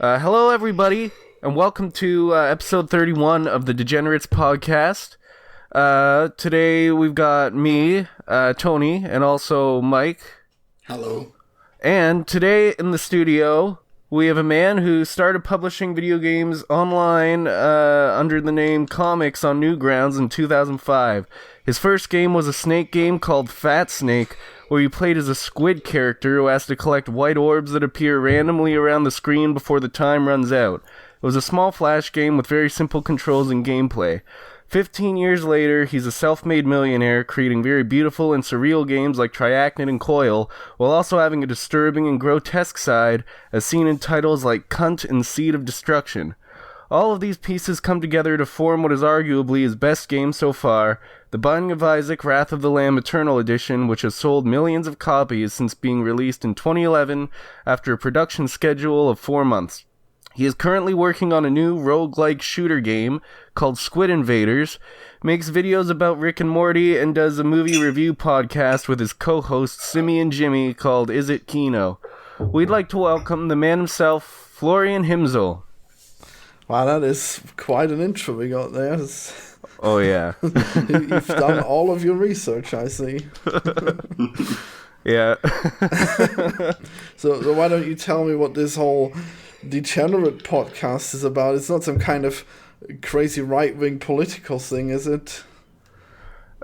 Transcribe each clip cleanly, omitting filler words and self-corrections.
Hello, everybody, and welcome to episode 31 of the Degenerates podcast. Today we've got me, Tony, and also Mike. Hello. And today in the studio, we have a man who started publishing video games online under the name Comics on Newgrounds in 2005. His first game was a snake game called Fat Snake, where you played as a squid character who has to collect white orbs that appear randomly around the screen before the time runs out. It was a small flash game with very simple controls and gameplay. 15 years later, he's a self-made millionaire, creating very beautiful and surreal games like Triachnid and Coil, while also having a disturbing and grotesque side, as seen in titles like Cunt and Seed of Destruction. All of these pieces come together to form what is arguably his best game so far, The Binding of Isaac: Wrath of the Lamb Eternal Edition, which has sold millions of copies since being released in 2011 after a production schedule of 4 months. He is currently working on a new roguelike shooter game called Squid Invaders, makes videos about Rick and Morty, and does a movie review podcast with his co-hosts Simi and Jimmy called Is It Kino? We'd like to welcome the man himself, Florian Himsl. Wow, that is quite an intro we got there. Oh, yeah. You've done all of your research, I see. Yeah. So why don't you tell me what this whole Degenerate podcast is about? It's not some kind of crazy right-wing political thing, is it?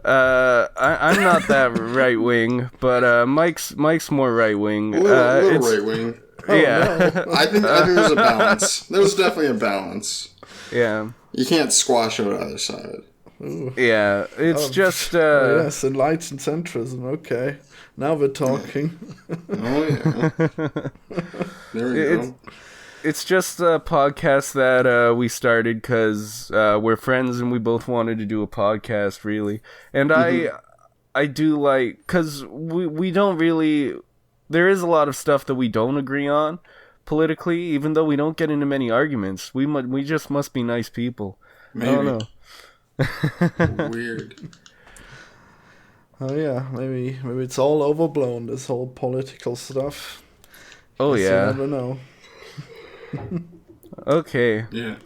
I'm not that right-wing, but Mike's more right-wing. A little right-wing. Yeah. No. I think there's a balance. There's definitely a balance. Yeah. You can't squash out either side. Ooh. Yeah, it's just... Yes, enlightened centrism, okay. Now we're talking. Oh, yeah. There we go. It's just a podcast that we started because we're friends and we both wanted to do a podcast, really. And I do like... Because we don't really... There is a lot of stuff that we don't agree on politically, even though we don't get into many arguments. We just must be nice people. Maybe. I don't know. Weird. Oh yeah, maybe it's all overblown, this whole political stuff. Oh, Guess yeah. You never know. Okay. Yeah.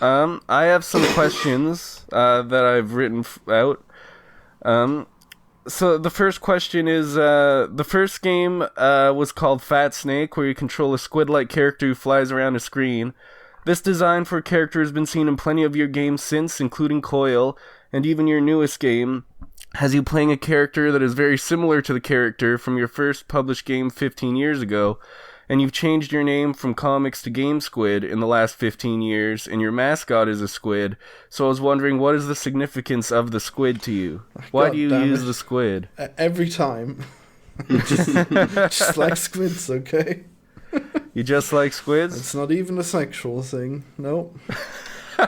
I have some questions that I've written out. So the first question is, the first game was called Fat Snake, where you control a squid-like character who flies around a screen. This design for a character has been seen in plenty of your games since, including Coil, and even your newest game has you playing a character that is very similar to the character from your first published game 15 years ago, and you've changed your name from comics to Game Squid in the last 15 years, and your mascot is a squid. So I was wondering, what is the significance of the squid to you? Why do you use the squid? Every time. just like squids, okay? You just like squids? It's not even a sexual thing. Nope.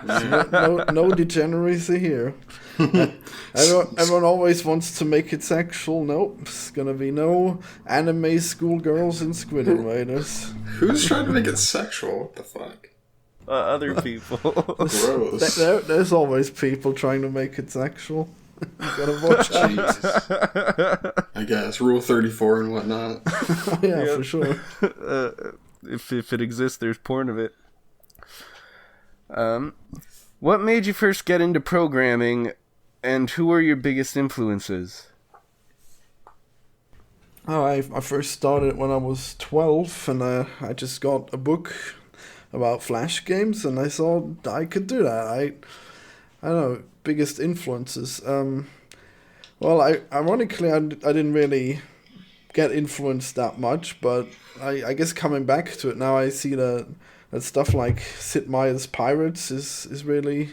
No degeneracy here. Everyone always wants to make it sexual. Nope. It's gonna be no anime schoolgirls in Squid Invaders. Who's trying to make it sexual? What the fuck? Other people. Gross. There's always people trying to make it sexual. You gotta watch out. Jesus. I guess. Rule 34 and whatnot. Yeah, for sure. If it exists, there's porn of it. What made you first get into programming, and who were your biggest influences? Oh, I first started when I was 12, and I just got a book about Flash games, and I thought I could do that. I don't know, biggest influences. Well, ironically, I didn't really get influenced that much, but I guess coming back to it now, I see that stuff like Sid Meier's Pirates is really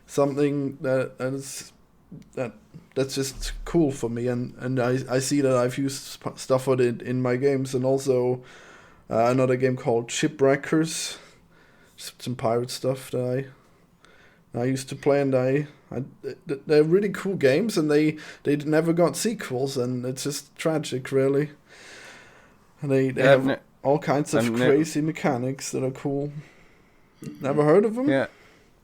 something that's just cool for me, and I see that I've used stuff of it in my games, and also another game called Shipwreckers, some pirate stuff that I used to play, and they're really cool games, and they never got sequels, and it's just tragic, really. And they have all kinds of crazy mechanics that are cool. Never heard of them? Yeah.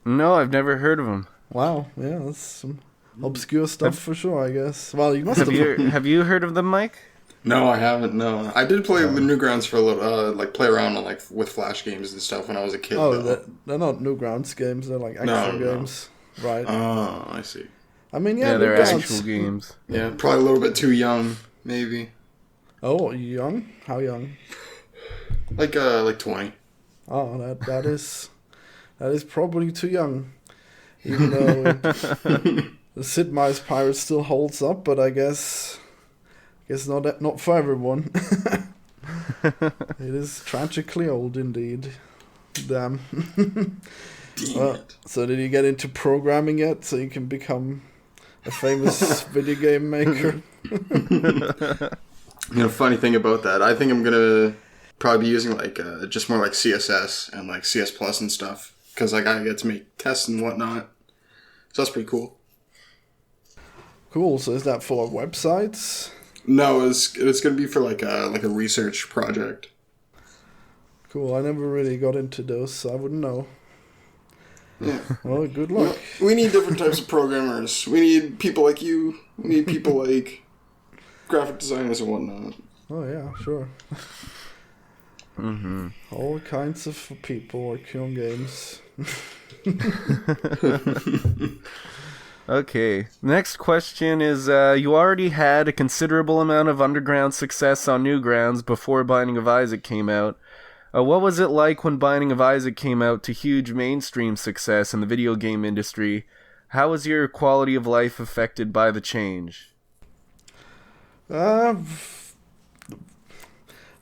No, I've never heard of them. Wow, yeah, that's some obscure stuff for sure, I guess. Well, you must have. Have you heard of them, Mike? No, I haven't. No, I did play with Newgrounds for a little, like play around on like with Flash games and stuff when I was a kid. Oh, though. they're not Newgrounds games. They're like actual games, right? Oh, I see. I mean, Yeah, they're Newgrounds. actual games. Yeah, probably a little bit too young, maybe. Oh, young? How young? Like 20. Oh, that is probably too young. Even though the Sid Meier's Pirate still holds up, but I guess not for everyone. It is tragically old indeed. Damn. So did you get into programming yet? So you can become a famous video game maker? Funny thing about that, I think I'm gonna probably be using like just more like CSS and like CS Plus and stuff, because like I get to make tests and whatnot. So that's pretty cool. Cool. So is that for websites? No, it's gonna be for like a research project. Cool. I never really got into those, so I wouldn't know. Yeah. Well, good luck. We need different types of programmers. We need people like you. We need people like graphic designers and whatnot. Oh yeah, sure. Mm-hmm. All kinds of people working on games. Okay. Next question is, you already had a considerable amount of underground success on Newgrounds before Binding of Isaac came out. What was it like when Binding of Isaac came out to huge mainstream success in the video game industry? How was your quality of life affected by the change? Well,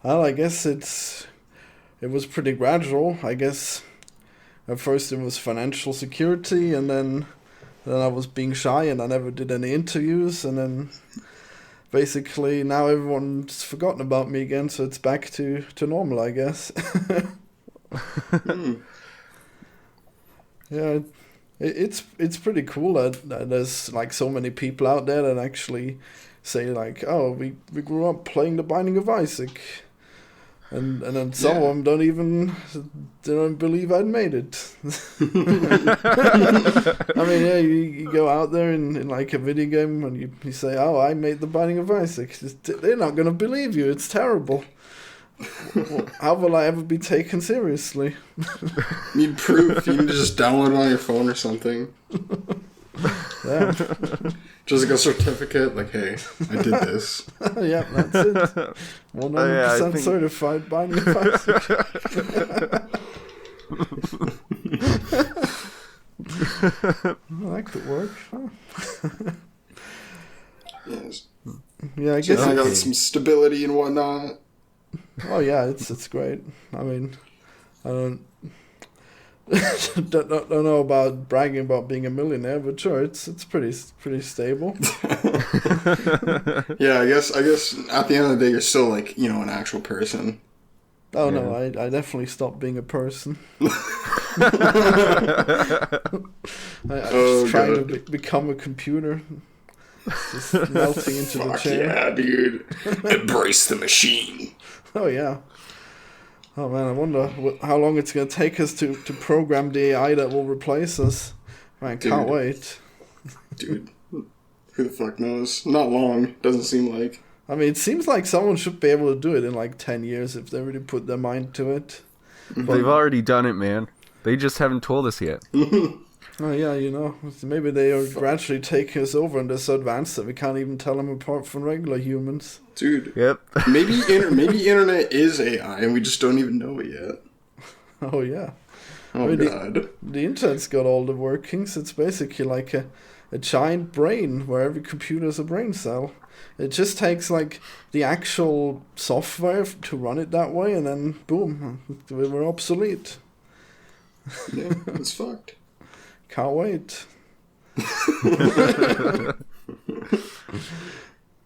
I guess it was pretty gradual. I guess at first it was financial security, and then I was being shy and I never did any interviews, and then basically now everyone's forgotten about me again, so it's back to normal, I guess. Yeah, it's pretty cool that there's like so many people out there that actually say like, oh, we grew up playing The Binding of Isaac, and then some of them don't believe I'd made it. I mean, yeah, you go out there in like a video game and you say, oh, I made The Binding of Isaac. They're not gonna believe you. It's terrible. Well, how will I ever be taken seriously? Need proof. You need to just download it on your phone or something. Yeah. Just like a certificate, like, hey, I did this. Yeah, that's it. 100% certified Binding of Isaac. Well, that could work. Huh? Yes. Yeah, I guess. I got some stability and whatnot. Oh yeah, it's great. I mean, I don't know about bragging about being a millionaire, but sure, it's pretty stable. Yeah, I guess at the end of the day, you're still like, an actual person. Oh yeah. No, I definitely stopped being a person. I was trying to become a computer. Just melting into the chair. Yeah, dude. Embrace the machine. Oh yeah. Oh man, I wonder how long it's going to take us to program the AI that will replace us. Man, can't wait. Dude, who the fuck knows? Not long, doesn't seem like. I mean, it seems like someone should be able to do it in like 10 years if they really put their mind to it. But they've already done it, man. They just haven't told us yet. Oh yeah, maybe they are gradually taking us over and they're so advanced that we can't even tell them apart from regular humans. Dude. Yep. maybe internet is AI and we just don't even know it yet. Oh yeah. Oh god. The internet's got all the workings. It's basically like a giant brain where every computer is a brain cell. It just takes like the actual software to run it that way, and then boom, we're obsolete. Yeah, it's fucked. Can't wait.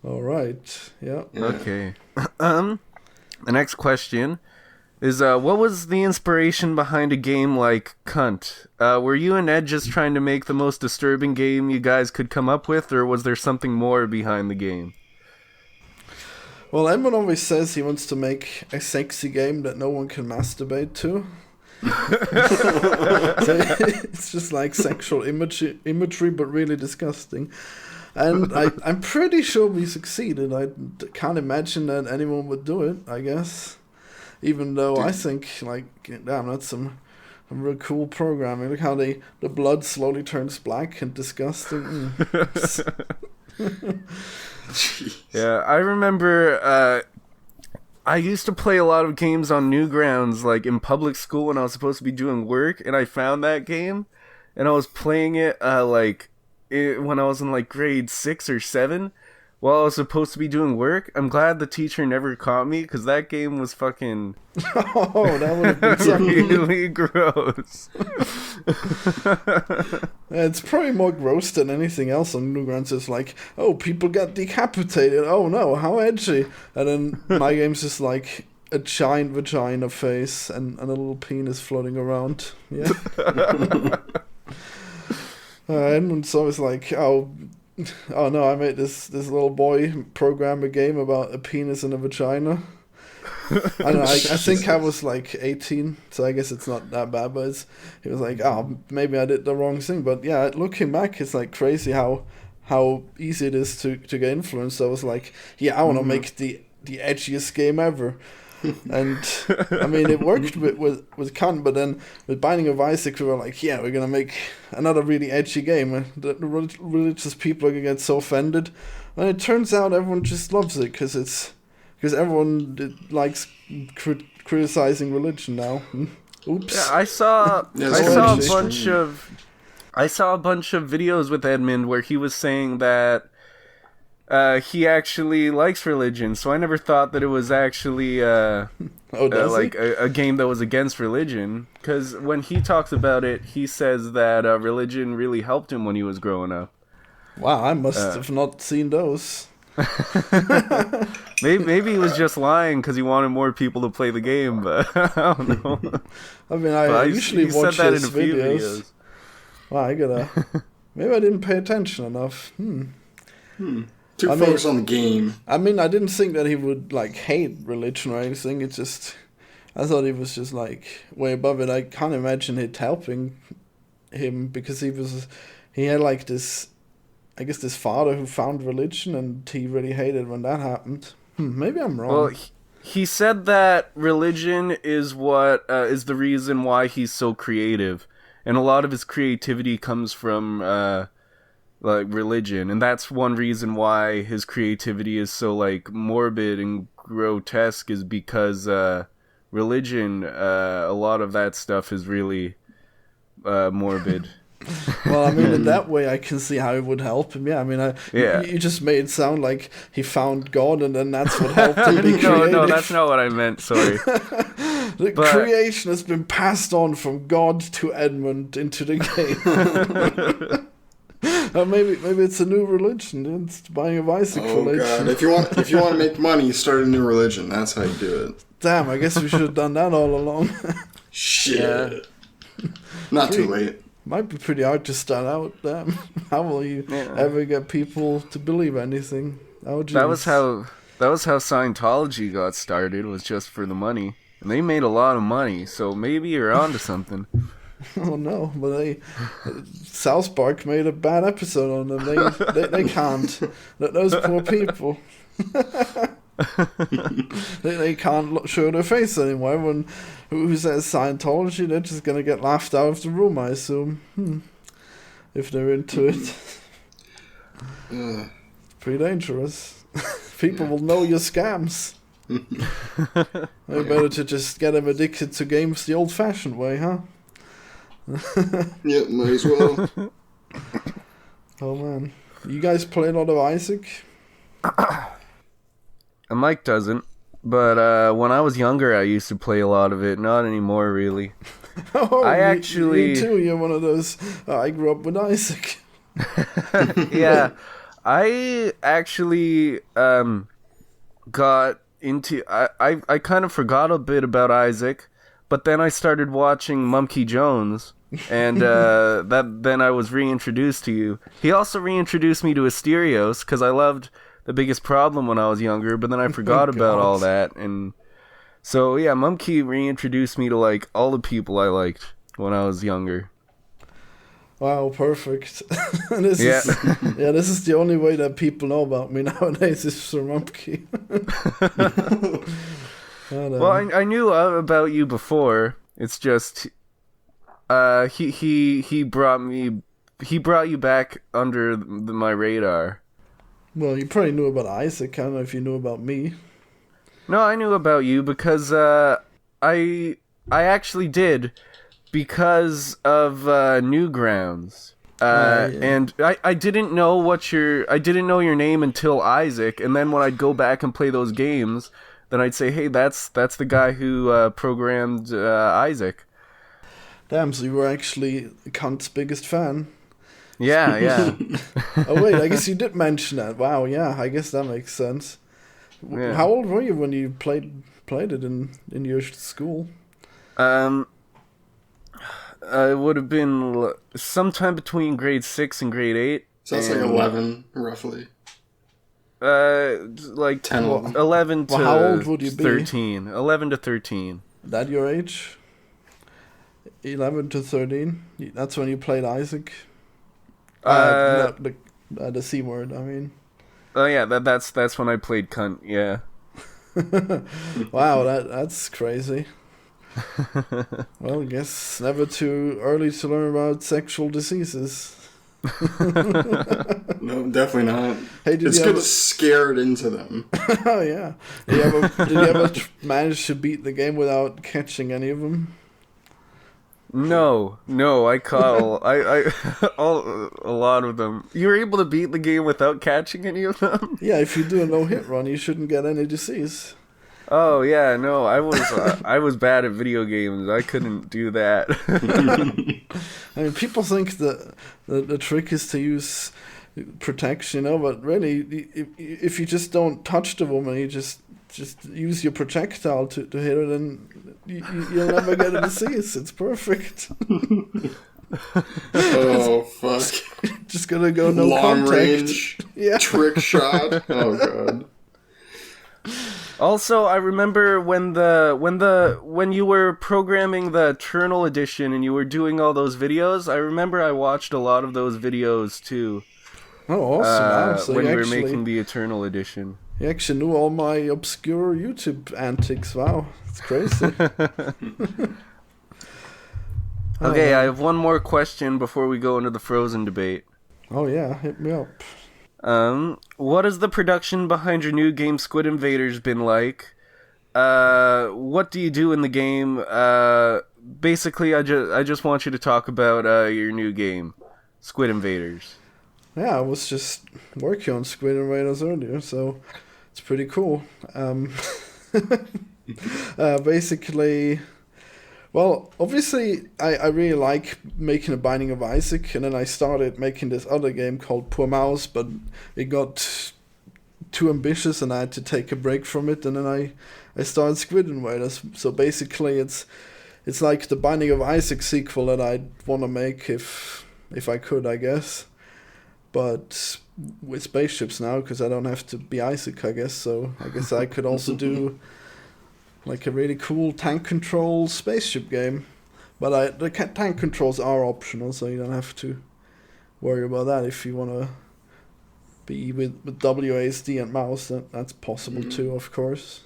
All right. Yeah. Okay. The next question is, what was the inspiration behind a game like Cunt? Were you and Ed just trying to make the most disturbing game you guys could come up with, or was there something more behind the game? Well, Edmund always says he wants to make a sexy game that no one can masturbate to. So it's just like sexual imagery, but really disgusting. And I'm pretty sure we succeeded. I can't imagine that anyone would do it, I guess. Even though I think, like, damn, that's some real cool programming. Look how the blood slowly turns black and disgusting. Yeah, I remember I used to play a lot of games on Newgrounds, like in public school when I was supposed to be doing work, and I found that game, and I was playing it when I was in like grade 6 or 7, while I was supposed to be doing work. I'm glad the teacher never caught me, because that game was fucking Oh, that would have been something. really gross. It's probably more gross than anything else on Newgrounds. It's like, oh, people get decapitated. Oh no, how edgy. And then my game's just like a giant vagina face and a little penis floating around. Yeah. And so it's like, oh no, I made this little boy program a game about a penis and a vagina. I don't know, I think I was like 18, so I guess it's not that bad, but he was like, oh, maybe I did the wrong thing. But yeah, looking back, it's like crazy how easy it is to get influenced. I was like, yeah, I want to make the edgiest game ever. And I mean, it worked with Cunt, but then with Binding of Isaac, we were like, yeah, we're gonna make another really edgy game. And the religious people are gonna get so offended, and it turns out everyone just loves it because everyone likes criticizing religion now. Oops. Yeah, I saw a bunch of videos with Edmund where he was saying that he actually likes religion, so I never thought that it was actually like a game that was against religion. Because when he talks about it, he says that religion really helped him when he was growing up. Wow, I must have not seen those. Maybe he was just lying because he wanted more people to play the game, but I don't know. I mean, I usually watch said that his in a few videos. Wow, I gotta. Maybe I didn't pay attention enough. Too focused on the game. I mean, I didn't think that he would like hate religion or anything. It's just, I thought he was just like way above it. I can't imagine it helping him because he had like this, I guess, this father who found religion, and he really hated when that happened. Maybe I'm wrong. Well, he said that religion is what is the reason why he's so creative, and a lot of his creativity comes from like religion, and that's one reason why his creativity is so like morbid and grotesque, is because religion, a lot of that stuff is really morbid. Well, I mean, in that way, I can see how it would help him. Yeah, I mean, you just made it sound like he found God, and then that's what helped him be creative. No, that's not what I meant. Sorry. Creation has been passed on from God to Edmund into the game. Maybe it's a new religion. It's Binding of Isaac religion. Oh god! If you want to make money, start a new religion. That's how you do it. Damn! I guess we should have done that all along. Shit. Yeah. Not too late. Might be pretty hard to start out. Damn. How will you ever get people to believe anything? Oh, geez. That was how Scientology got started. Was just for the money, and they made a lot of money. So maybe you're onto something. Oh no, but South Park made a bad episode on them. They can't. Those poor people. they can't show their face anymore. Everyone who says Scientology, they're just gonna get laughed out of the room, I assume. If they're into it. It's pretty dangerous. People will know your scams. Maybe better to just get them addicted to games the old-fashioned way, huh? Yep, might as well. Oh man, you guys play a lot of Isaac? Mike doesn't, but when I was younger, I used to play a lot of it. Not anymore, really. Me too. You're one of those. I grew up with Isaac. Yeah, I actually got into. I kind of forgot a bit about Isaac, but then I started watching Mumkey Jones. And then I was reintroduced to you. He also reintroduced me to Asterios because I loved The Biggest Problem when I was younger, but then I forgot about all that. And so yeah, Mumkey reintroduced me to like all the people I liked when I was younger. Wow, perfect. This Yeah. is this is the only way that people know about me nowadays is from Rumpke. Well, I knew about you before. It's just he brought you back under my radar. Well, you probably knew about Isaac. I don't know if you knew about me. No, I knew about you because I actually did because of Newgrounds. Yeah. And I didn't know I didn't know your name until Isaac, and then when I'd go back and play those games, then I'd say, hey, that's the guy who programmed Isaac. Damn, so you were actually Cunt's biggest fan. Yeah. Oh wait, I guess you did mention that. Wow, yeah, I guess that makes sense. Yeah. How old were you when you played it in your school? It would have been sometime between grade 6 and grade 8. So that's like 11, roughly. Like 10, 11. 11 to Well, how old would you be? 13. 11 to 13. That your age? 11 to 13? That's when you played Isaac? The C word, I mean. Oh yeah, that's when I played Cunt, yeah. Wow, that's crazy. Well, I guess never too early to learn about sexual diseases. No, definitely not. Hey, it's good scared into them. Oh yeah. Did you ever manage to beat the game without catching any of them? No, I caught a lot of them. You were able to beat the game without catching any of them? Yeah, if you do a no-hit run, you shouldn't get any disease. Oh yeah, no, I was bad at video games. I couldn't do that. I mean, people think that the trick is to use protection, but really, if you just don't touch the woman, you just use your projectile to hit her, and you'll never get a disease. It's perfect. Oh fuck! Just gonna go no long contact. range trick shot. Oh god. Also, I remember when you were programming the Eternal Edition and you were doing all those videos. I remember I watched a lot of those videos too. Oh, awesome! So when you were making the Eternal Edition. You actually knew all my obscure YouTube antics. Wow, it's crazy. Okay, I have one more question before we go into the Frozen debate. Oh yeah, hit me up. What has the production behind your new game Squid Invaders been like? What do you do in the game? Basically, I just want you to talk about your new game, Squid Invaders. Yeah, I was just working on Squid Invaders earlier, so it's pretty cool. Basically, well, obviously, I really like making a Binding of Isaac, and then I started making this other game called Poor Mouse, but it got too ambitious, and I had to take a break from it, and then I started Squid Invaders. So basically, it's like the Binding of Isaac sequel that I'd want to make if I could, I guess. But with spaceships now, because I don't have to be Isaac, I guess. So I guess I could also do like a really cool tank control spaceship game. But the tank controls are optional, so you don't have to worry about that. If you want to be with WASD and mouse, that's possible too, of course.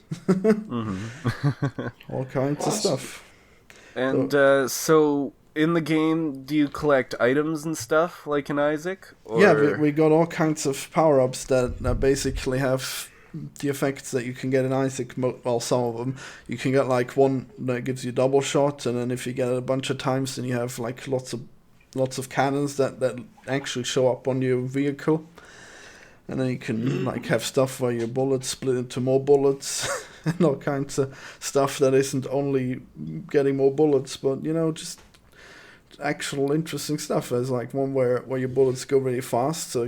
All kinds of stuff. And so in the game, do you collect items and stuff like in Isaac? Or... Yeah, we got all kinds of power-ups that basically have the effects that you can get in Isaac. Well, some of them. You can get like one that gives you double shot, and then if you get it a bunch of times, then you have like lots of cannons that actually show up on your vehicle. And then you can like have stuff where your bullets split into more bullets and all kinds of stuff that isn't only getting more bullets, but just actual interesting stuff. There's like one where your bullets go really fast, so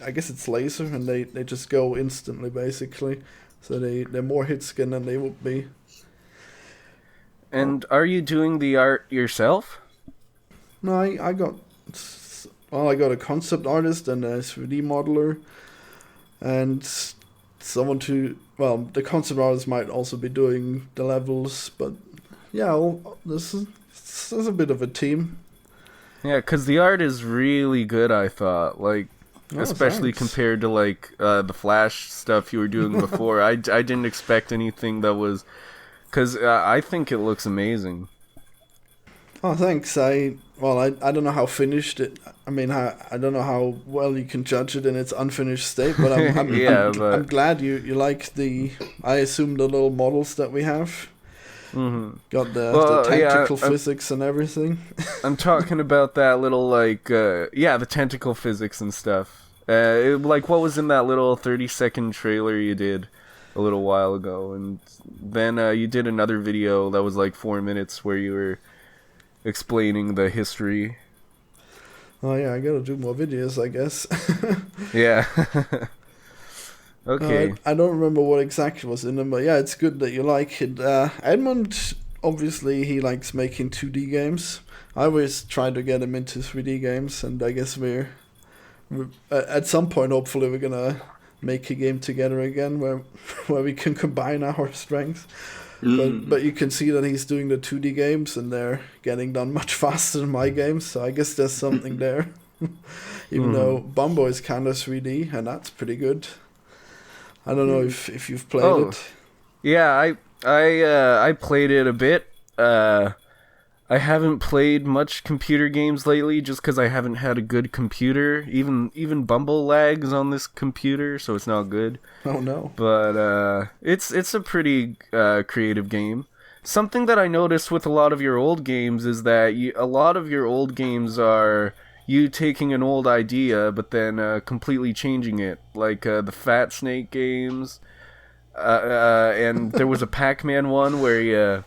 I guess it's laser, and they just go instantly basically, so they're more hit skin than they would be. And are you doing the art yourself? No, I got a concept artist and a 3D modeler, and someone the concept artist might also be doing the levels, but yeah, this is a bit of a team. Yeah, because the art is really good, I thought. Like, especially thanks. compared to, like, the Flash stuff you were doing before. I didn't expect anything that was... Because I think it looks amazing. Oh, thanks. I don't know how finished it. I mean, I don't know how well you can judge it in its unfinished state, but Yeah, but... I'm glad you like the. I assume the little models that we have. Mm-hmm. Got the tentacle physics and everything. I'm talking about that little, like, the tentacle physics and stuff. Like, what was in that little 30-second trailer you did a little while ago, and then you did another video that was like 4 minutes where you were explaining the history. Oh yeah, I gotta do more videos, I guess. Yeah. Okay. I don't remember what exactly was in them, but yeah, it's good that you like it. Edmund, obviously, he likes making 2D games. I always try to get him into 3D games, and I guess we're at some point, hopefully, we're gonna make a game together again where we can combine our strengths. But you can see that he's doing the 2D games, and they're getting done much faster than my games, so I guess there's something there. Even though Bumbo is kind of 3D, and that's pretty good. I don't know if you've played it. Yeah, I played it a bit. I haven't played much computer games lately just because I haven't had a good computer. Even Bumble lags on this computer, so it's not good. Oh no. But it's a pretty creative game. Something that I noticed with a lot of your old games is that a lot of your old games are you taking an old idea but then completely changing it, like the Fat Snake games, and there was a Pac-Man one where you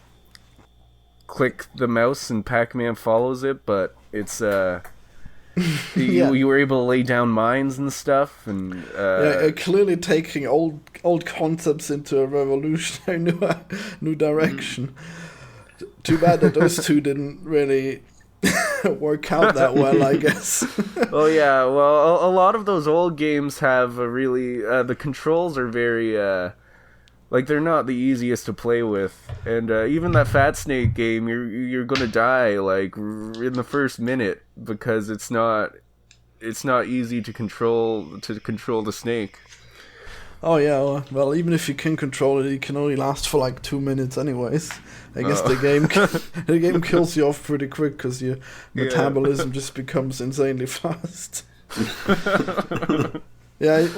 click the mouse and Pac-Man follows it, but it's you were able to lay down mines and stuff, and clearly taking old concepts into a revolutionary new direction. Too bad that those two didn't really work out that well, I guess. Oh yeah, well, a lot of those old games have a really the controls are very like they're not the easiest to play with, and even that Fat Snake game, you're gonna die like in the first minute because it's not easy to control the snake. Oh yeah, well even if you can control it can only last for like 2 minutes anyways. I guess the game kills you off pretty quick because your metabolism just becomes insanely fast. Yeah,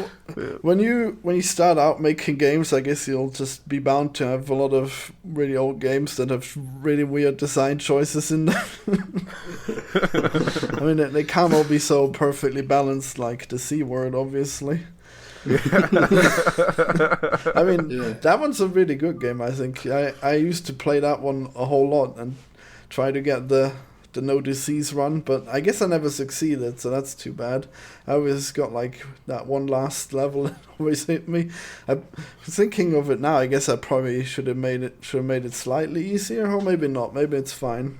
when you start out making games, I guess you'll just be bound to have a lot of really old games that have really weird design choices in them. I mean, they can't all be so perfectly balanced like the C word, obviously. I mean, that one's a really good game, I think. I used to play that one a whole lot and try to get the no disease run, but I guess I never succeeded, so that's too bad. I always got like that one last level that always hit me. I'm thinking of it now, I guess I probably should have made it slightly easier, or maybe not. Maybe it's fine.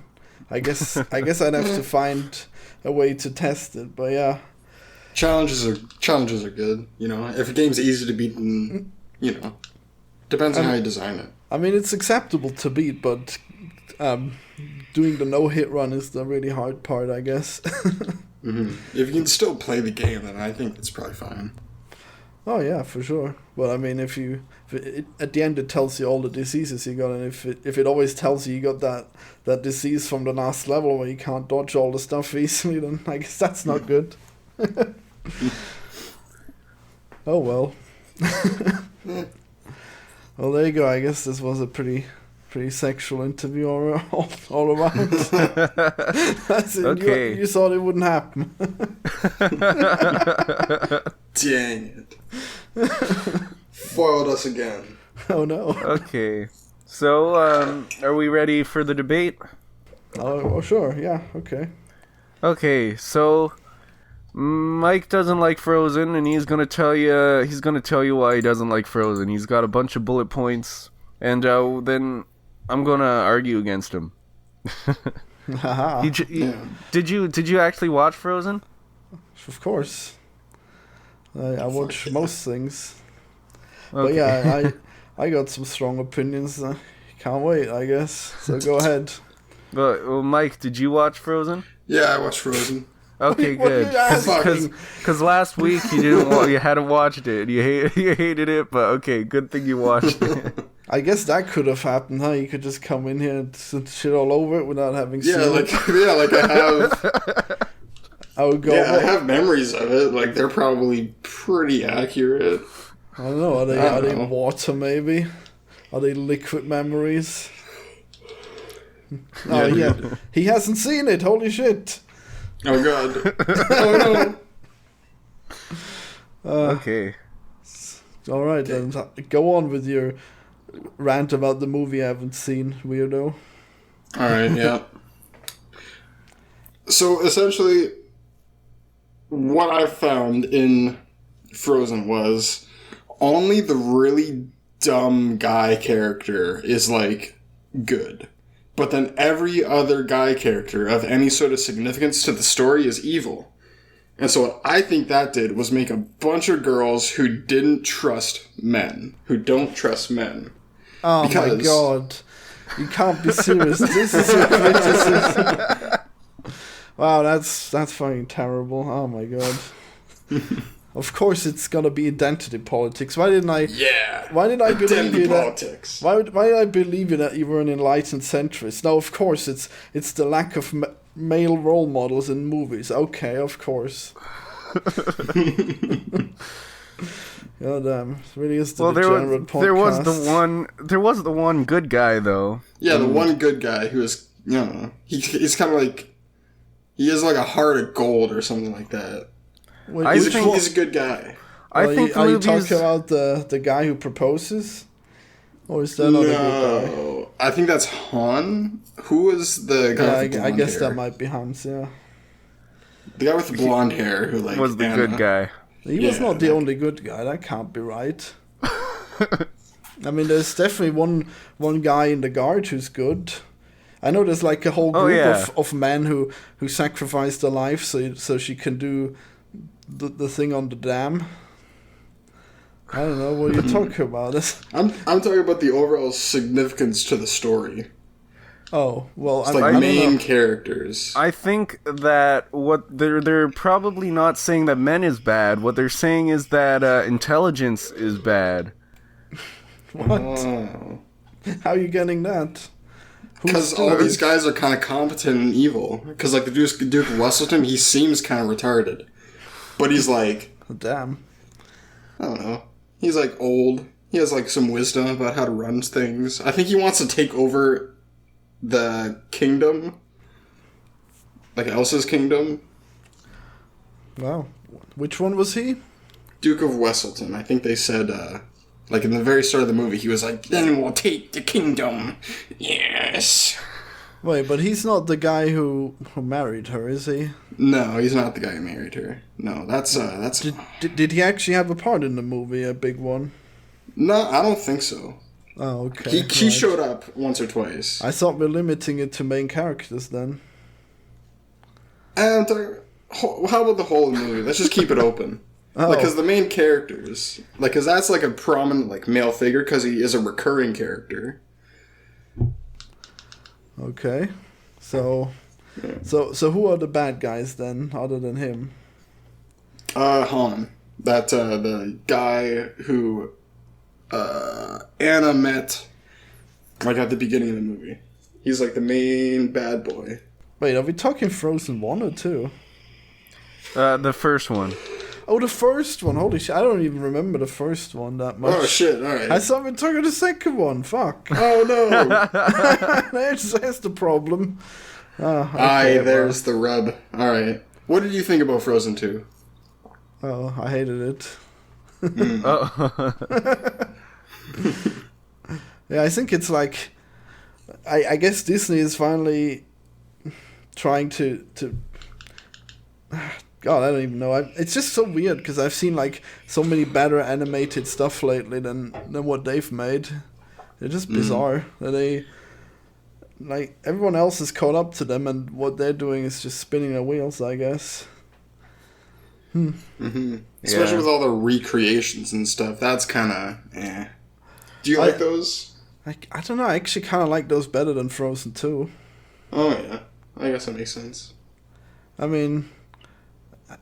I guess I'd have to find a way to test it, but yeah. Challenges are good, you know. If a game's easy to beat, then, you know, depends on how you design it. I mean, it's acceptable to beat, but doing the no-hit run is the really hard part, I guess. If you can still play the game, then I think it's probably fine. Oh yeah, for sure. But I mean, if at the end it tells you all the diseases you got, and if it always tells you got that disease from the last level where you can't dodge all the stuff easily, then I guess that's not good. Oh well. Well, there you go. I guess this was a pretty sexual interview all around. That's it. Okay. You thought it wouldn't happen. Dang it. Foiled us again. Oh no. Okay. So, are we ready for the debate? Oh, sure. Yeah. Okay. Okay, so Mike doesn't like Frozen, and he's gonna tell you why he doesn't like Frozen. He's got a bunch of bullet points, and then I'm gonna argue against him. Did you actually watch Frozen? Of course. I watch most things. Okay. But yeah, I got some strong opinions. Can't wait, I guess. So go ahead. But well, Mike, did you watch Frozen? Yeah, I watched Frozen. Okay, What are good. you asking? Because last week you hadn't watched it. You hated it, but okay, good thing you watched it. I guess that could have happened, huh? You could just come in here and shit all over it without having seen Yeah, it. like I have. I would go. Yeah, I have memories of it. Like they're probably pretty accurate. I don't know. Are I don't they know. water maybe? Are they liquid memories? Yeah, Oh yeah, he hasn't seen it. Holy shit! Oh god. Oh no. Okay. All right then, go on with your rant about the movie I haven't seen, weirdo. Alright, yeah. So essentially, what I found in Frozen was only the really dumb guy character is like good. But then every other guy character of any sort of significance to the story is evil. And so what I think that did was make a bunch of girls who didn't trust men, who don't trust men. Oh my god. You can't be serious. This is your criticism. Wow, that's fucking terrible. Oh my god. Of course it's gonna be identity politics. Why didn't I Yeah. believe Identity you that? politics. Why did I believe you that you were an enlightened centrist? No, of course it's the lack of male role models in movies. Okay, of course. God damn, it really is the Degenerate podcast. There was the one good guy though. Yeah, the one good guy who is, you know, he's kind of like, he has like a heart of gold or something like that. Wait, He's a good guy. I think are you movies. talking about the guy who proposes? Or is that not a good guy? No, I think that's Han. Who was the guy with the I blonde guess hair? that might be Hans, yeah. The guy with the blonde hair who like Was the Anna. good guy. He was Yeah. not the only good guy, that can't be right. I mean, there's definitely one guy in the guard who's good. I know there's like a whole group of men who sacrifice their life so she can do the thing on the dam. I don't know what you're talking about. I'm talking about the overall significance to the story. Oh well, It's I like don't main know. characters. I think that what they're probably not saying that men is bad. What they're saying is that intelligence is bad. What? Oh. How are you getting that? Because all these guys are kind of competent and evil. Because like the Duke of Wesselton, he seems kind of retarded, but he's like, Oh, damn. I don't know. He's like old. He has like some wisdom about how to run things. I think he wants to take over the kingdom, like Elsa's kingdom. Wow. Which one was he? Duke of Wesselton. I think they said, like in the very start of the movie, he was like, "Then we'll take the kingdom." Yes. Wait, but he's not the guy who married her, is he? No, he's not the guy who married her. No, that's. Did he actually have a part in the movie, a big one? No, I don't think so. Oh, okay. He right. showed up once or twice. I thought we're limiting it to main characters then. And how about the whole movie? Let's just keep it open. Oh. Like, because the main characters, like, because that's like a prominent like male figure, because he is a recurring character. Okay. So who are the bad guys then, other than him? Han, that the guy who Anna met, like at the beginning of the movie. He's like the main bad boy. Wait, are we talking Frozen 1 or 2? The first one. Oh, the first one. Holy shit, I don't even remember the first one that much. Oh shit! All right. I thought we were talking the second one. Fuck. Oh no! There's the problem. Okay, There's the rub. All right. What did you think about Frozen 2? Oh, I hated it. Oh. Yeah, I think it's like, I guess Disney is finally trying to God, I don't even know. It's just so weird because I've seen like so many better animated stuff lately than what they've made. They're just bizarre. They like everyone else is caught up to them, and what they're doing is just spinning their wheels, I guess. Especially with all the recreations and stuff. That's kind of eh. Do you like those? I don't know. I actually kind of like those better than Frozen 2. Oh yeah, I guess that makes sense. I mean,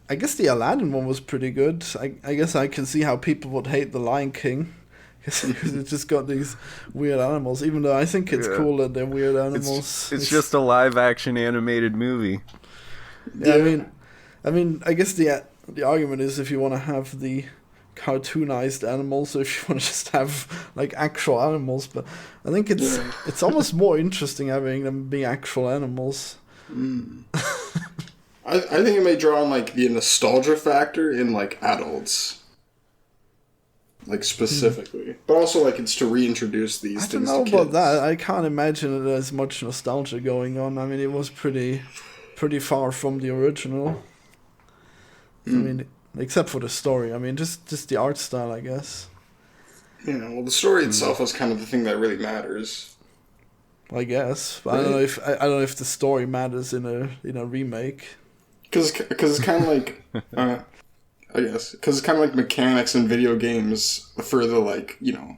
I guess the Aladdin one was pretty good. I guess I can see how people would hate the Lion King. Because it's just got these weird animals, even though I think it's cool that they're weird animals. It's just a live-action animated movie. Yeah, I guess the argument is if you want to have the cartoonized animals, or if you want to just have like actual animals. But I think it's almost more interesting having them be actual animals. I think it may draw on like the nostalgia factor in like adults. Like specifically, but also like it's to reintroduce these things. I don't know about that. I can't imagine there's much nostalgia going on. I mean, it was pretty far from the original. I mean, except for the story. I mean, just the art style, I guess. Yeah, well, the story itself is kind of the thing that really matters. I guess, but right? I don't know if the story matters in a remake. Because it's kind of like. I guess, because it's kind of like mechanics in video games for the, like, you know,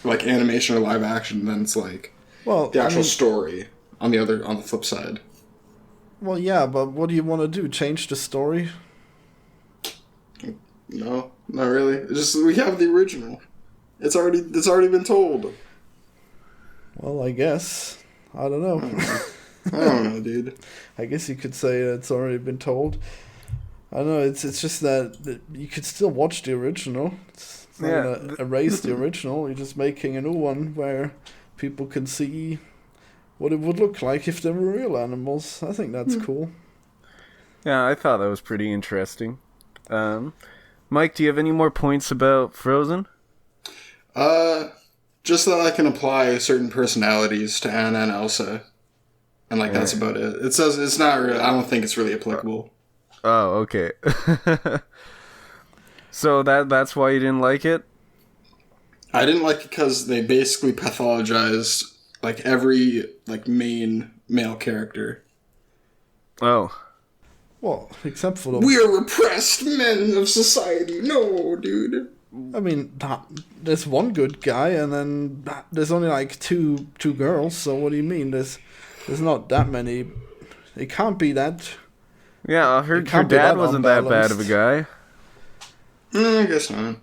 like animation or live action, then it's like the actual story on the flip side. Well, yeah, but what do you want to do? Change the story? No, not really. It's just, we have the original. It's already been told. Well, I guess. I don't know. I don't know, dude. I guess you could say it's already been told. I don't know, it's just that you could still watch the original. It's not gonna erase the original. You're just making a new one where people can see what it would look like if they were real animals. I think that's cool. Yeah, I thought that was pretty interesting. Mike, do you have any more points about Frozen? Just that I can apply certain personalities to Anna and Elsa. And like that's about it. It says it's not really, I don't think it's really applicable. Oh, okay. So that's why you didn't like it? I didn't like it because they basically pathologized like every like main male character. Oh. Well, except for we are repressed men of society. No, dude. I mean, there's one good guy, and then there's only like two girls. So what do you mean? There's not that many. It can't be that. Yeah, I heard your dad wasn't that bad of a guy. I guess not.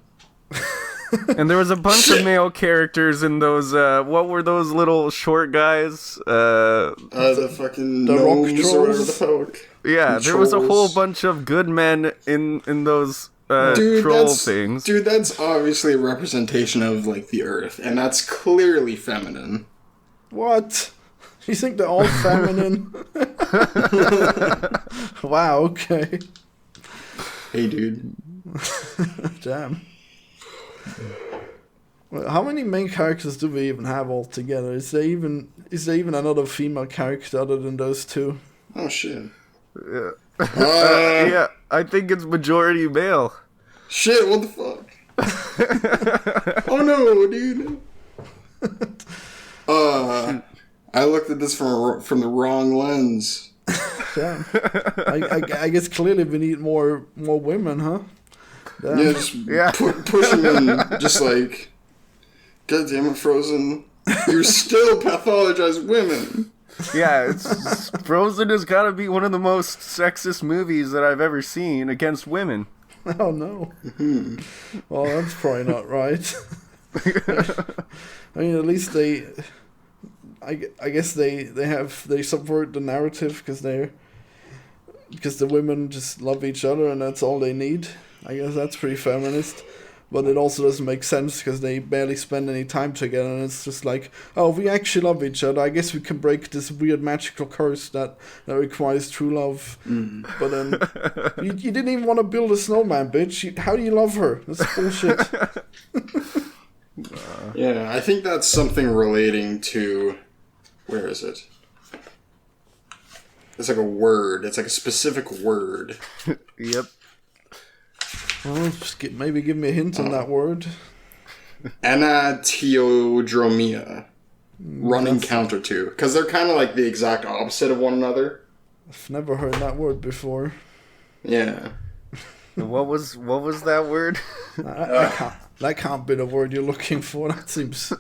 And there was a bunch of male characters in those, what were those little short guys? The fucking gnomes or whatever the fuck. Yeah, there was a whole bunch of good men in those troll things. Dude, that's obviously a representation of, like, the Earth, and that's clearly feminine. What? You think they're all feminine? Wow, okay. Hey, dude. Damn. Well, how many main characters do we even have altogether? Is there even another female character other than those two? Oh shit. Yeah. Yeah, I think it's majority male. Shit, what the fuck? Oh no, dude. I looked at this from the wrong lens. Damn. I guess clearly we need more women, huh? Damn. Yeah, just push them in, just like, God damn it, Frozen. You still pathologize women. Yeah, Frozen has got to be one of the most sexist movies that I've ever seen against women. Oh no. Mm-hmm. Well, that's probably not right. I mean, at least I guess they subvert the narrative because the women just love each other and that's all they need. I guess that's pretty feminist. But it also doesn't make sense because they barely spend any time together and it's just like, oh, we actually love each other. I guess we can break this weird magical curse that requires true love. Mm. But then, you didn't even want to build a snowman, bitch. How do you love her? That's bullshit. Yeah, I think that's something relating to... Where is it? It's like a word. It's like a specific word. Yep. Well, maybe give me a hint on that word. Anatiodromia. Running counter to. Because they're kind of like the exact opposite of one another. I've never heard that word before. Yeah. What was that word? That can't be the word you're looking for. That seems...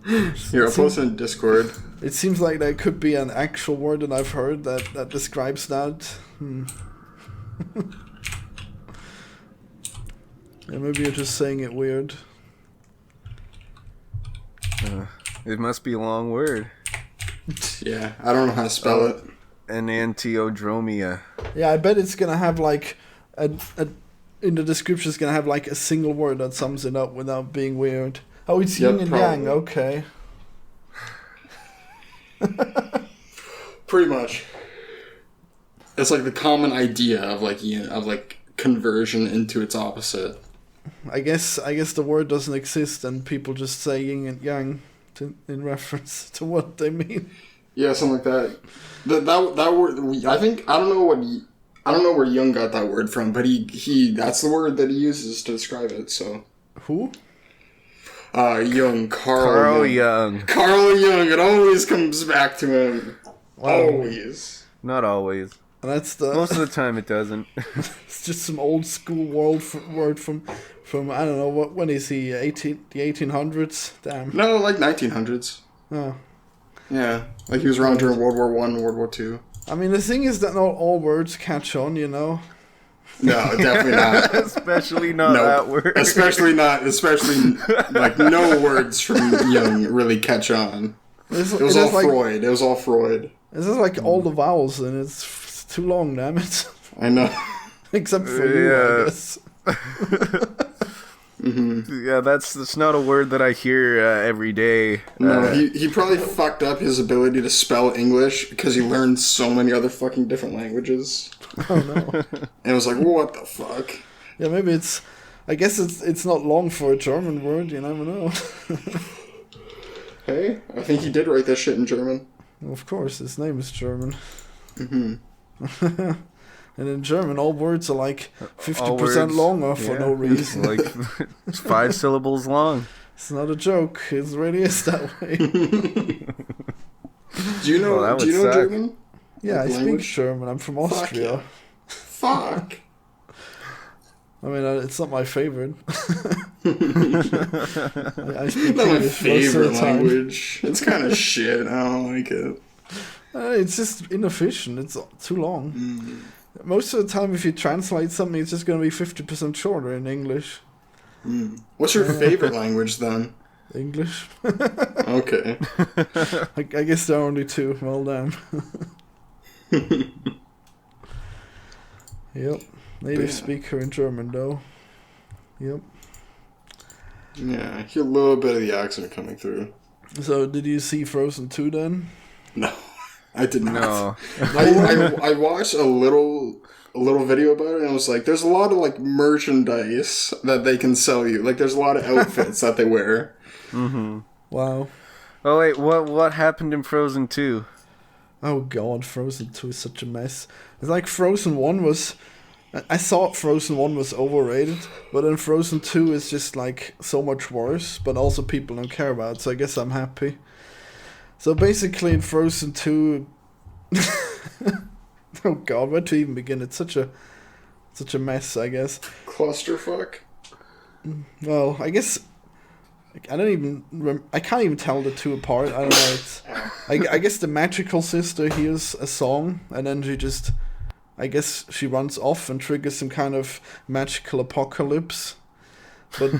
Here, I'll post it in Discord. It seems like there could be an actual word that I've heard that describes that. Yeah, maybe you're just saying it weird. It must be a long word. Yeah, I don't know how to spell it. Enantiodromia. Yeah, I bet it's gonna have like in the description it's gonna have like a single word that sums it up without being weird. Oh, it's yin and yang. Okay. Pretty much. It's like the common idea of like conversion into its opposite. I guess the word doesn't exist and people just say yin and yang in reference to what they mean. Yeah, something like that. That word. I don't know where Jung got that word from, but he that's the word that he uses to describe it. So who? Jung, Carl Jung. Carl Jung. It always comes back to him. Wow. Always. Not always. And that's most of the time it doesn't. It's just some old school word from I don't know when is he the 1800s? Damn. No, like 1900s. Oh. Yeah, like he was around during World War I and World War II. I mean, the thing is that not all words catch on, you know. No, definitely not. Especially not that word. Especially like no words from Jung really catch on. It was all Freud. This is like all the vowels and it's too long, damn it. I know. Except for you, I guess. Mm-hmm. Yeah, that's not a word that I hear every day. No, he probably fucked up his ability to spell English because he learned so many other fucking different languages. Oh no. And it was like, what the fuck? Yeah, maybe I guess it's not long for a German word, you never know. Hey, I think he did write that shit in German. Well, of course, his name is German. Mm-hmm. And in German, all words are like 50% longer for no reason. Like it's 5 syllables long. It's not a joke. It really is that way. Do you know German? Yeah, like I language? speak German. I'm from Austria. Fuck. I mean, it's not my favorite. I speak Not my English favorite most of the time. language. It's kind of shit. I don't like it. It's just inefficient. It's too long. Mm. Most of the time, if you translate something, it's just going to be 50% shorter in English. Mm. What's your favorite language then? English. Okay. I guess there are only two. Well, damn. Yep. Native speaker in German, though. Yep. Yeah, I hear a little bit of the accent coming through. So, did you see Frozen 2 then? No, I did not. No. I watched a little video about it, and I was like, there's a lot of like merchandise that they can sell you. Like, there's a lot of outfits that they wear. Mm-hmm. Wow. Oh wait, what happened in Frozen 2? Oh god, Frozen 2 is such a mess. It's like Frozen 1 was... I thought Frozen 1 was overrated, but then Frozen 2 is just like so much worse, but also people don't care about it, so I guess I'm happy. So basically in Frozen 2... oh god, where to even begin? It's such a mess, I guess. Clusterfuck? Well, I guess... I can't even tell the two apart. I don't know. I guess the magical sister hears a song, and then she just... I guess she runs off and triggers some kind of magical apocalypse, but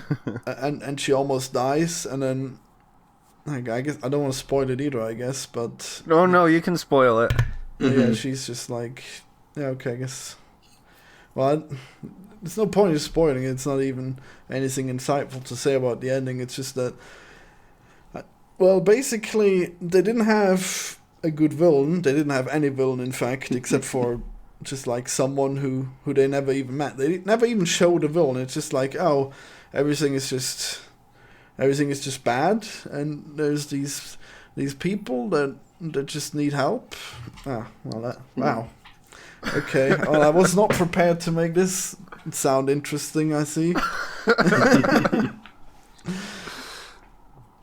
and she almost dies, and then I guess I don't want to spoil it either. I guess, but no, you can spoil it. Yeah, she's just like, yeah, okay, I guess. Well, there's no point in spoiling it. It's not even anything insightful to say about the ending. It's just that, well, basically they didn't have a good villain. They didn't have any villain, in fact, except for just like someone who they never even met. They never even showed a villain. It's just like, oh, everything is just bad, and there's these people that just need help. Wow. Okay, well, I was not prepared to make this sound interesting, I see.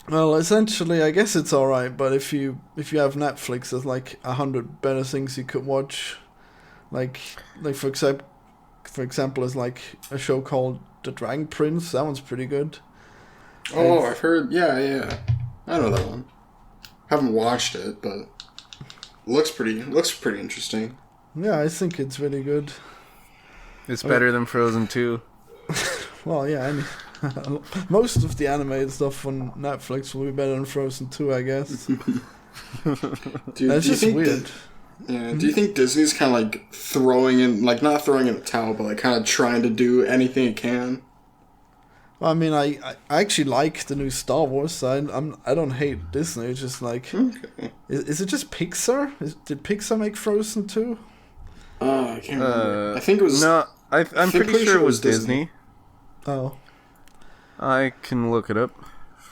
Well, essentially, I guess it's alright, but if you have Netflix, there's like 100 better things you could watch. Like for example, there's like a show called The Dragon Prince. That one's pretty good. Oh, I've heard. Yeah. I know that one. Haven't watched it, but looks pretty interesting. Yeah, I think it's really good. It's better than Frozen 2. Well, yeah, most of the animated stuff on Netflix will be better than Frozen 2, I guess. It's just weird. Do you think Disney's kind of like throwing in, like not throwing in a towel, but like kind of trying to do anything it can? Well, I mean, I actually like the new Star Wars. I don't hate Disney. It's just like, is it just Pixar? Did Pixar make Frozen 2? I can't remember. I think it was. No, I'm pretty sure it was Disney. Oh. I can look it up.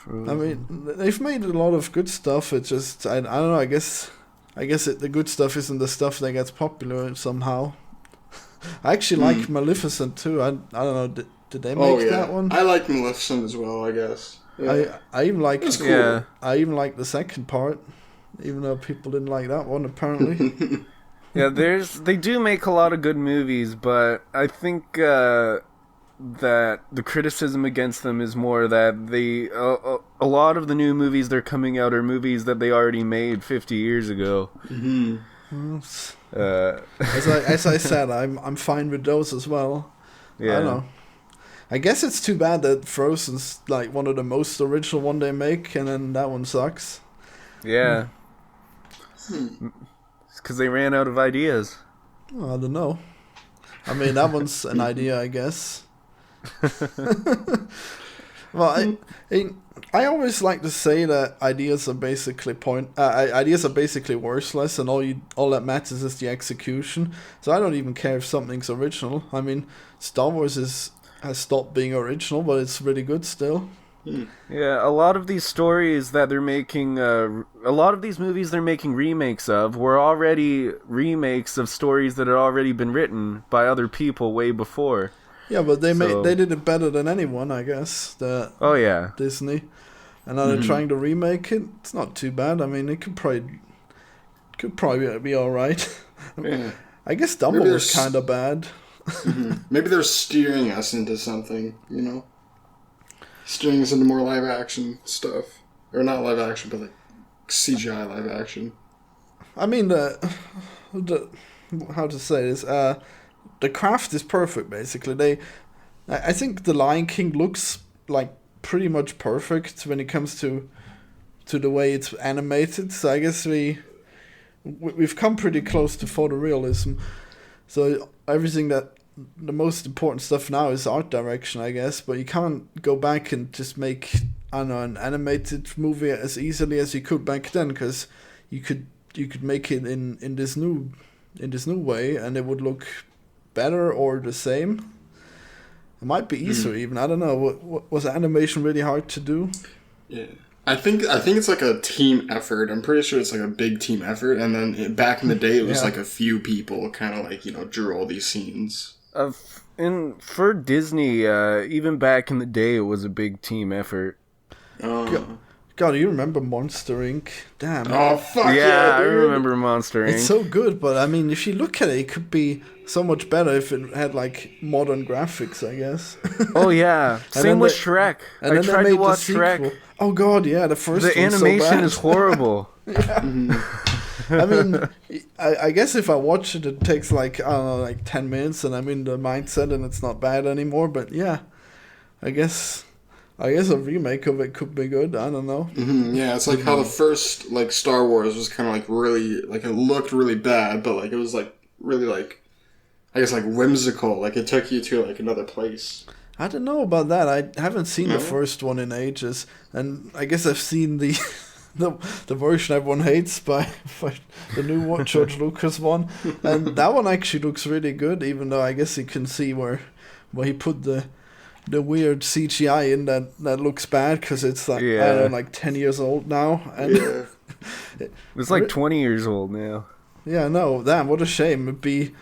I mean, they've made a lot of good stuff. It's just, I don't know, I guess the good stuff isn't the stuff that gets popular somehow. I actually like Maleficent too. I don't know, did they make that one? I like Maleficent as well, I guess. Yeah. I even like cool. Yeah. I even like the second part, even though people didn't like that one apparently. Yeah, they do make a lot of good movies, but I think that the criticism against them is more that a lot of the new movies they're coming out are movies that they already made 50 years ago. As I said, I'm fine with those as well. Yeah. I don't know. I guess it's too bad that Frozen's like one of the most original one they make, and then that one sucks. Yeah. It's because they ran out of ideas. Well, I don't know. I mean, that one's an idea, I guess. Well, I always like to say that ideas are basically worthless, and all that matters is the execution. So I don't even care if something's original. I mean, Star Wars has stopped being original, but it's really good still. Yeah, a lot of these stories that they're making, a lot of these movies they're making remakes of were already remakes of stories that had already been written by other people way before. Yeah, but they did it better than anyone, I guess. Disney, and now they're trying to remake it. It's not too bad. I mean, it could probably be all right. Yeah. I guess Dumbo was kind of bad. Maybe they're steering us into something, you know, steering us into more live action stuff, or not live action, but like CGI live action. I mean, how to say this? The craft is perfect, basically. I think The Lion King looks like pretty much perfect when it comes to the way it's animated. So I guess we've come pretty close to photorealism. So the most important stuff now is art direction, I guess. But you can't go back and just make, I don't know, an animated movie as easily as you could back then, because you could make it in this new way, and it would look better or the same. It might be easier even. I don't know. Was animation really hard to do? Yeah, I think it's like a team effort. I'm pretty sure it's like a big team effort. And then back in the day, it was like a few people kind of like, you know, drew all these scenes. For Disney, even back in the day, it was a big team effort. God, you remember Monster Inc? Damn. Oh, fuck yeah, I remember Monster Inc. It's so good, but I mean, if you look at it, it could be so much better if it had like modern graphics, I guess. Oh yeah, same with Shrek. I tried to watch Shrek. Oh god, yeah, the first. The animation is horrible. I mean, I guess if I watch it, it takes like, I don't know, like 10 minutes, and I'm in the mindset, and it's not bad anymore. But yeah, I guess a remake of it could be good. I don't know. Yeah, it's like how the first like Star Wars was kind of like really like it looked really bad, but like it was like really like, I guess like whimsical. Like it took you to like another place. I don't know about that. I haven't seen the first one in ages, and I guess I've seen the version everyone hates by the new George Lucas one, and that one actually looks really good. Even though I guess you can see where he put the weird CGI in that looks bad because it's like I don't know, like 10 years old now, and it's like 20 years old now. Yeah, no, damn, what a shame. It'd be,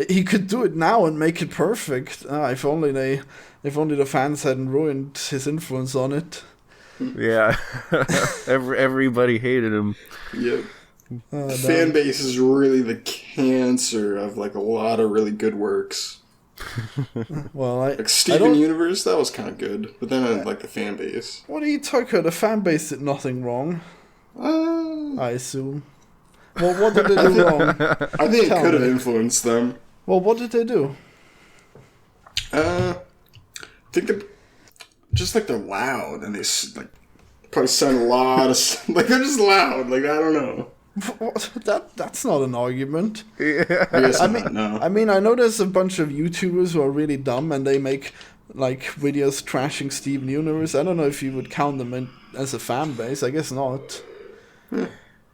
he could do it now and make it perfect. If only the fans hadn't ruined his influence on it. Yeah, everybody hated him. Yep. Fan base is really the cancer of like a lot of really good works. Well, Like Steven Universe, that was kind of good, but then I didn't like the fan base. What are you talking about? The fan base did nothing wrong, I assume. Well, what did they do wrong? I think it could have influenced them. Well, what did they do? I think just like they're loud and they like probably sound a lot of like they're just loud. Like I don't know. That's not an argument. I mean, I know there's a bunch of YouTubers who are really dumb and they make like videos trashing Steven Universe. I don't know if you would count them as a fan base. I guess not.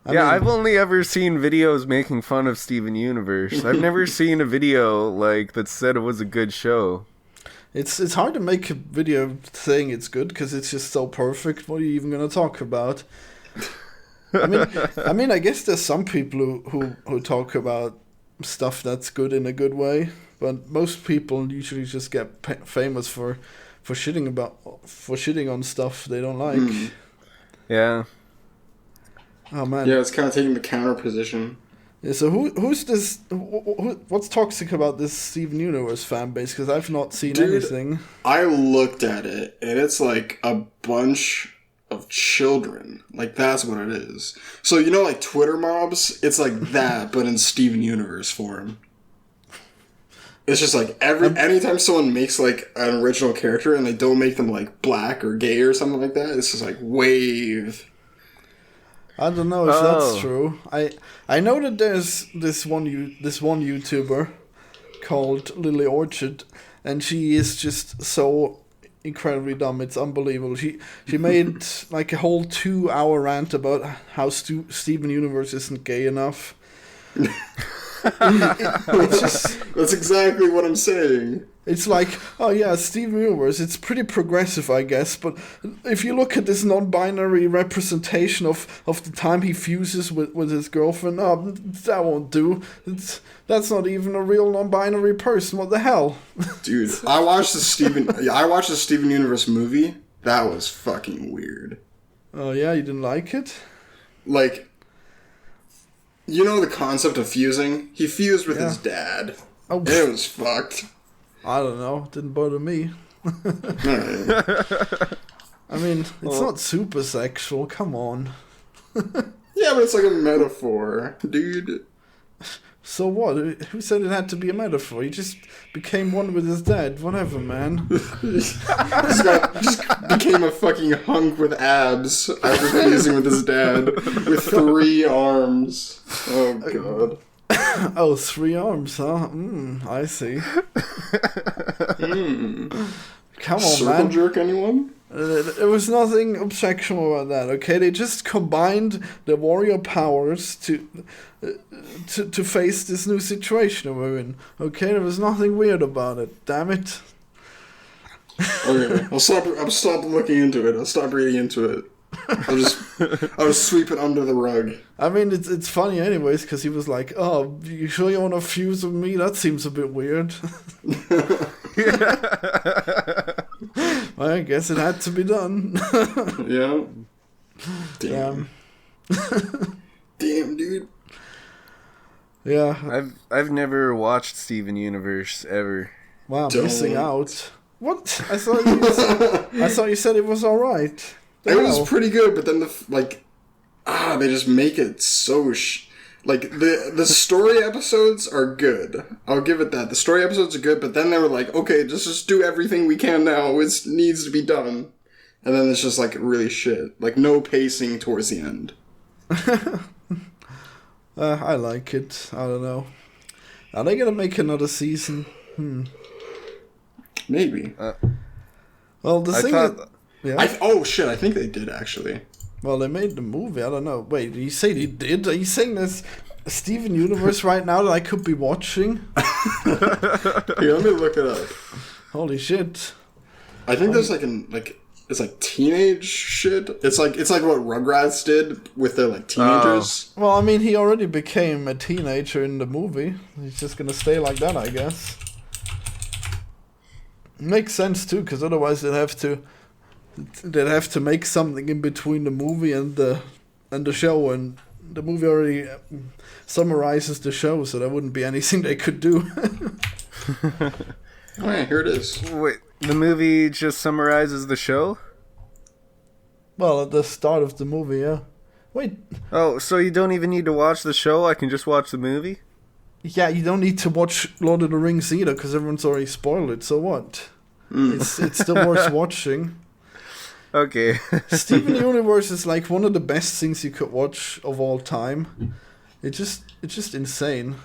I've only ever seen videos making fun of Steven Universe. I've never seen a video like that said it was a good show. It's hard to make a video saying it's good because it's just so perfect. What are you even gonna talk about? I mean, I guess there's some people who talk about stuff that's good in a good way, but most people usually just get famous for shitting on stuff they don't like. Yeah. Oh man. Yeah, it's kind of taking the counter position. Yeah. So who's this? What's toxic about this Steven Universe fan base? Because I've not seen anything. I looked at it, and it's like a bunch of children. Like, that's what it is. So, you know, like Twitter mobs? It's like that, but in Steven Universe form. It's just like anytime someone makes like an original character and they don't make them like black or gay or something like that, it's just like wave. I don't know if that's true. I know that there's this one YouTuber called Lily Orchard, and she is just so incredibly dumb. It's unbelievable. She made like a whole 2-hour rant about how Steven Universe isn't gay enough. It's just, that's exactly what I'm saying. It's like, oh yeah, Steven Universe, it's pretty progressive, I guess, but if you look at this non-binary representation of the time he fuses with his girlfriend, that won't do. That's not even a real non-binary person. What the hell? Dude, I watched the Steven Universe movie. That was fucking weird. Oh yeah, you didn't like it? Like, you know the concept of fusing? He fused with his dad. Oh, it was fucked. I don't know. It didn't bother me. I mean, it's not super sexual. Come on. Yeah, but it's like a metaphor, dude. So what? Who said it had to be a metaphor? He just became one with his dad. Whatever, man. just became a fucking hunk with abs after fusing with his dad with 3 arms. Oh, God. Oh, 3 arms, huh? I see. Come on, Circle man. jerk anyone? There was nothing objectionable about that, okay? They just combined the warrior powers to face this new situation we're in, okay? There was nothing weird about it, damn it. Okay, I'll stop looking into it. I'll stop reading into it. I'll just sweep it under the rug. I mean, it's funny anyways, because he was like, oh, you sure you want to fuse with me? That seems a bit weird. Well, I guess it had to be done. Yeah. Damn. Damn, dude. Yeah. I've never watched Steven Universe ever. Wow, missing out. What? I thought you said it was alright. It was pretty good, but then they just make it so like the story episodes are good. I'll give it that. The story episodes are good, but then they were like, okay, just do everything we can now. It needs to be done. And then it's just like really shit. Like no pacing towards the end. I like it. I don't know. Are they gonna make another season? Maybe. Well, the thing is... Yeah. Oh shit! I think they did actually. Well, they made the movie. I don't know. Wait, did you say they did? Are you saying there's a Steven Universe right now that I could be watching? Here, let me look it up. Holy shit! I think there's it's like teenage shit. It's like what Rugrats did with their like teenagers. Well, I mean, he already became a teenager in the movie. He's just gonna stay like that, I guess. Makes sense too, because otherwise they'd have to make something in between the movie and the show, and the movie already summarizes the show, so there wouldn't be anything they could do. Oh yeah, here it is. Wait, the movie just summarizes the show? Well, at the start of the movie, yeah. Wait, Oh, so you don't even need to watch the show? I can just watch the movie? yeah, you don't need to watch Lord of the Rings either, because everyone's already spoiled it, so what? It's still worth watching. Okay. Steven Universe is like one of the best things you could watch of all time. It's just insane.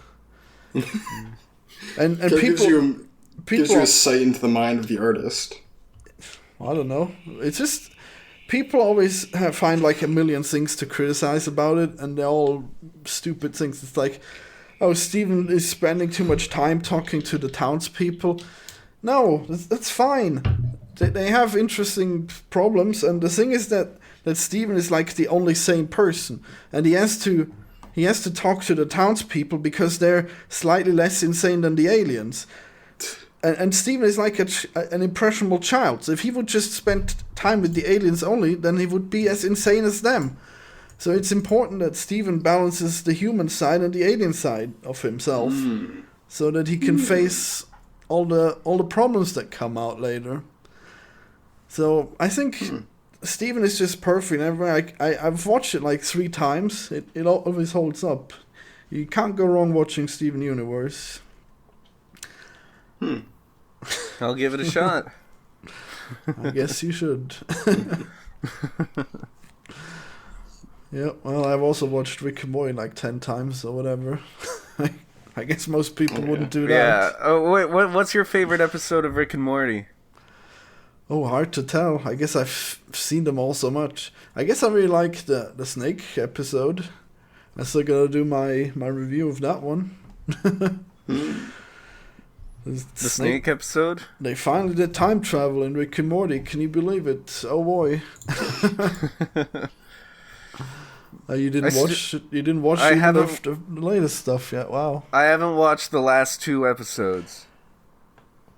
and Gives you people a sight into the mind of the artist. I don't know. It's just people always find like a million things to criticize about it, and they're all stupid things. It's like, oh, Steven is spending too much time talking to the townspeople. No, that's fine. They have interesting problems, and the thing is that Steven is like the only sane person, and he has to talk to the townspeople because they're slightly less insane than the aliens. And Steven is like an impressionable child. So if he would just spend time with the aliens only, then he would be as insane as them. So it's important that Steven balances the human side and the alien side of himself, so that he can face all the problems that come out later. So I think Steven is just perfect. I've watched it like 3 times. It always holds up. You can't go wrong watching Steven Universe. I'll give it a shot. I guess you should. Yeah, well, I've also watched Rick and Morty like 10 times or whatever. I guess most people wouldn't do that. Yeah. Oh, wait, what's your favorite episode of Rick and Morty? Oh, hard to tell. I guess I've seen them all so much. I guess I really like the snake episode. I'm still gonna do my review of that one. The snake episode? They finally did time travel in Rick and Morty. Can you believe it? Oh boy. You didn't watch the latest stuff yet. Wow. I haven't watched the last 2 episodes.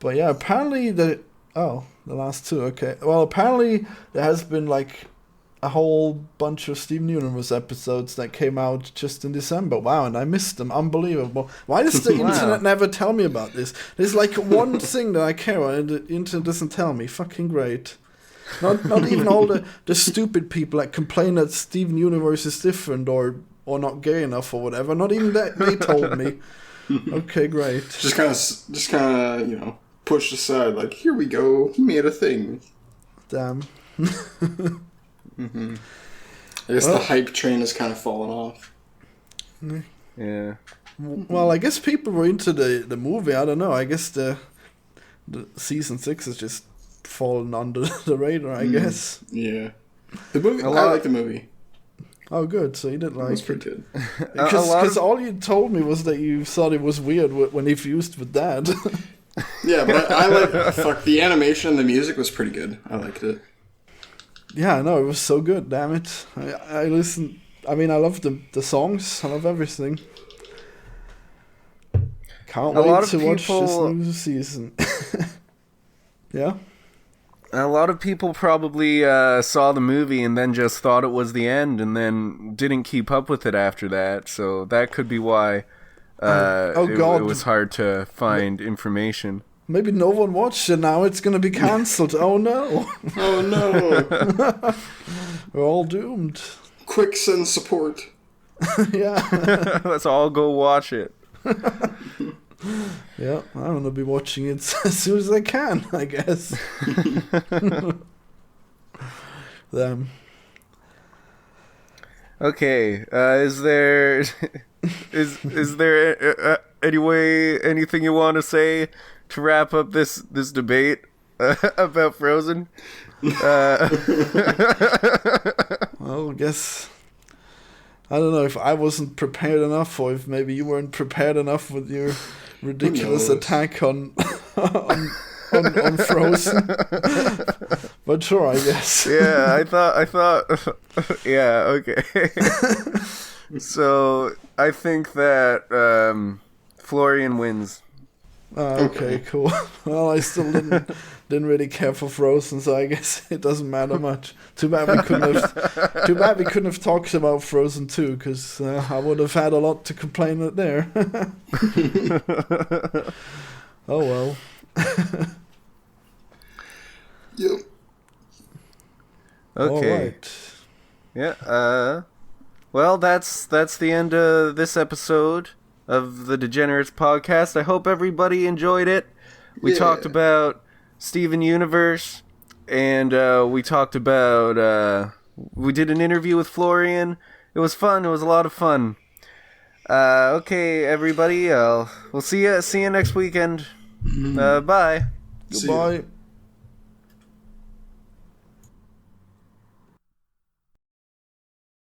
But yeah, apparently the last 2. Okay. Well, apparently there has been like a whole bunch of Steven Universe episodes that came out just in December. Wow, and I missed them. Unbelievable. Why does the internet never tell me about this? There's like one thing that I care about and the internet doesn't tell me. Fucking great. Not even all the stupid people that complain that Steven Universe is different or not gay enough or whatever. Not even that they told me. Okay, great. Just kind of, pushed aside. Like, here we go. He made a thing. Damn. I guess the hype train has kind of fallen off. Yeah. Well, I guess people were into the movie. I don't know. I guess the season 6 is just fallen under the radar, I guess. Yeah. The movie. I like the movie. Oh, good. So you did like it. It was pretty good. Because all you told me was that you thought it was weird when he fused with Dad. Yeah, but I like... the animation and the music was pretty good. I liked it. Yeah, no, it was so good, damn it. I listened... I mean, I love the songs. I love everything. Can't wait to watch this new season. Yeah? A lot of people probably saw the movie and then just thought it was the end and then didn't keep up with it after that. So that could be why God. It was hard to find information. Maybe no one watched it now. It's going to be cancelled. Oh, no. Oh, no. We're all doomed. Quick, send support. Yeah. Let's all go watch it. Yeah, I'm going to be watching it as soon as I can, I guess. Them. Okay, is there anything you want to say to wrap up this debate about Frozen? Well, I guess I don't know if I wasn't prepared enough, or if maybe you weren't prepared enough with your ridiculous attack on Frozen. But sure, I guess. Yeah, I thought. Yeah, okay. So I think that Florian wins. Okay, cool. Well, I still didn't really care for Frozen, so I guess it doesn't matter much. Too bad we couldn't have talked about Frozen 2, because I would have had a lot to complain at there. Oh well. Yep. Okay. All right. Yeah. Well, that's the end of this episode of the Degenerates podcast. I hope everybody enjoyed it. We Yeah. talked about Steven Universe, and we talked about we did an interview with Florian. It was fun. It was a lot of fun. Okay, everybody. We'll see you next weekend. Bye. See ya. Goodbye.